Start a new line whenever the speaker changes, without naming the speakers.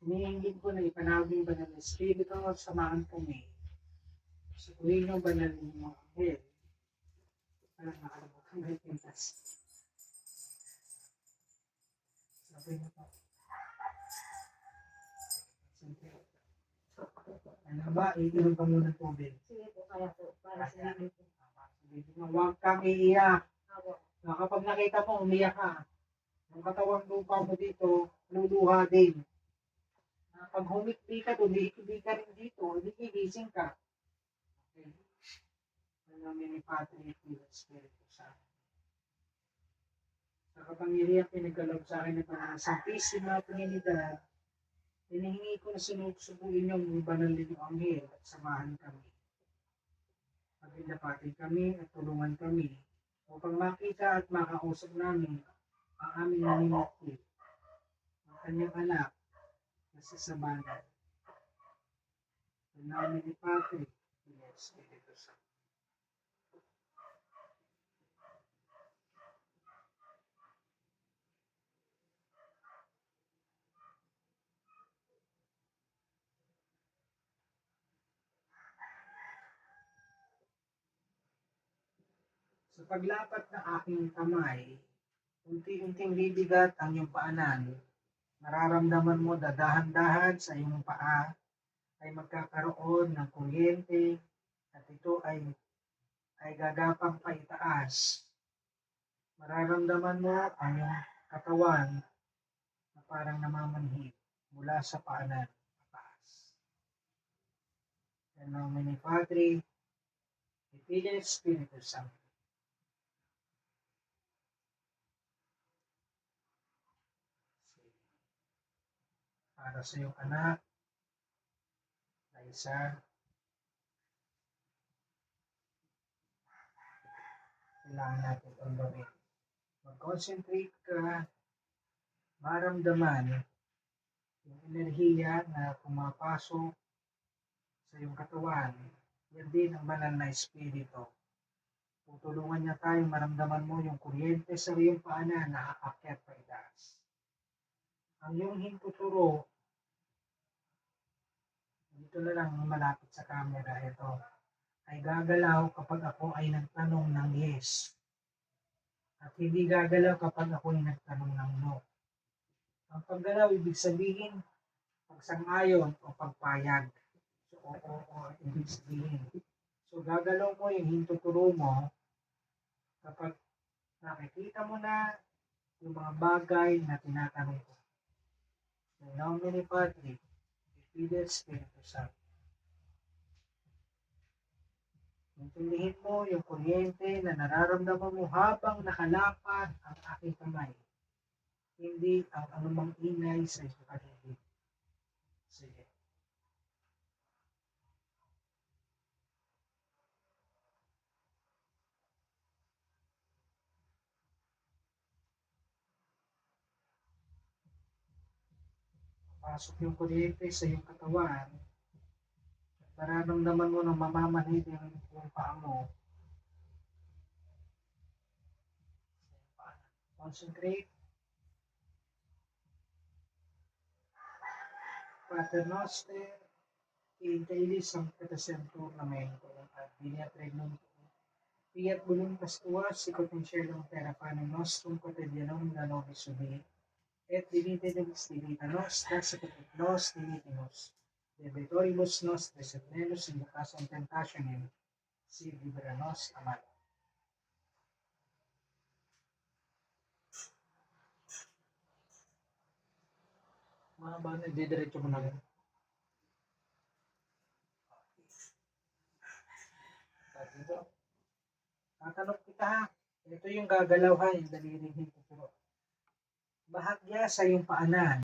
Iniinggit ko na ipanawag yung banal na Espiritu at samahan kami. Sukuhin yung banal ng mga anghel. Parang nakalabot ang may pintas. Sabi na po. Ano ba? Iinom ka muna ng tubig.
Sige po, kaya po. Para sa namin po.
Huwag kang iiyak.
Apo.
Na kapag nakita mo, umiyak ka. Ang katawang lupa mo dito, luluha din. Pag humikbi ka doon, hindi ka rin dito, hindi gigising ka. Okay. Ang namin ni Patrick, ni Espiritu Santo. Sa kapangyarihan pinagkaloob sa akin ng mga Santisima Trinidad, hinihingi ko na sinusubuin yung banal ninyong anghel at samahan kami. Pagdapatin kami at tulungan kami upang makita at makausap namin ang aming naninitid, ang kanyang anak na si Sabanan. Ang namin ni Patrick, ni Espiritu Santo. Sa paglapat ng aking kamay, unti-unting bibigat ang iyong paanan. Nararamdaman mo dadahan-dahan sa iyong paa ay magkakaroon ng kuryente at ito ay gagapang pa itaas. Mararamdaman mo ang iyong katawan na parang namamanhid mula sa paanan pataas. Yan ang ni Padre, Ipili Espiritu Santo. Para sa iyong anak na isa, kailangan natin itong gawin. Mag-concentrate ka, maramdaman yung enerhiya na pumapasok sa iyong katawan. Yan din ang banal na Espiritu. Tutulungan niya tayo maramdaman mo yung kuryente sa iyong paanan na aakyat pa itaas. Ang iyong hintuturo, dito na lang malapit sa camera, ito, ay gagalaw kapag ako ay nagtanong ng yes. At hindi gagalaw kapag ako ay nagtanong ng no. Ang paggalaw, ibig sabihin, pagsang-ayon o pagpayag. So, o ibig sabihin. So, gagalaw mo yung hintuturo mo kapag nakikita mo na yung mga bagay na tinatanong ko. In nomine Patri, Ipili Espiritu Santo. Intindihin mo yung kuryente na nararamdaman mo habang nakalapat ang aking kamay. Hindi ang anumang ingay sa iyong paligid. Sige. Pasok yung kuryente sa iyong katawan. Nararamdaman mo na mamamanhid yung paa mo. Concentrate. Pater Noster, Intelis Sanctatem Tournamento, at Veniat Regnum, Fiat Voluntas Tua, Sicut in Cielo Terra Panem Nostrum Quotidianum da Nobis Ubi, et Dimite Nobis Divita Nostra, Sicut et Nos Dimitimus, Debitoribus Nostris et Menus in Ocasum Tentationem, si Libera Nos, Amen. Mga ba, nagdidiretso mo na rin? Dito. Tatanong kita ha. Ito yung gagalaw ha, yung daliri dito. Bahagya sa iyong paanan.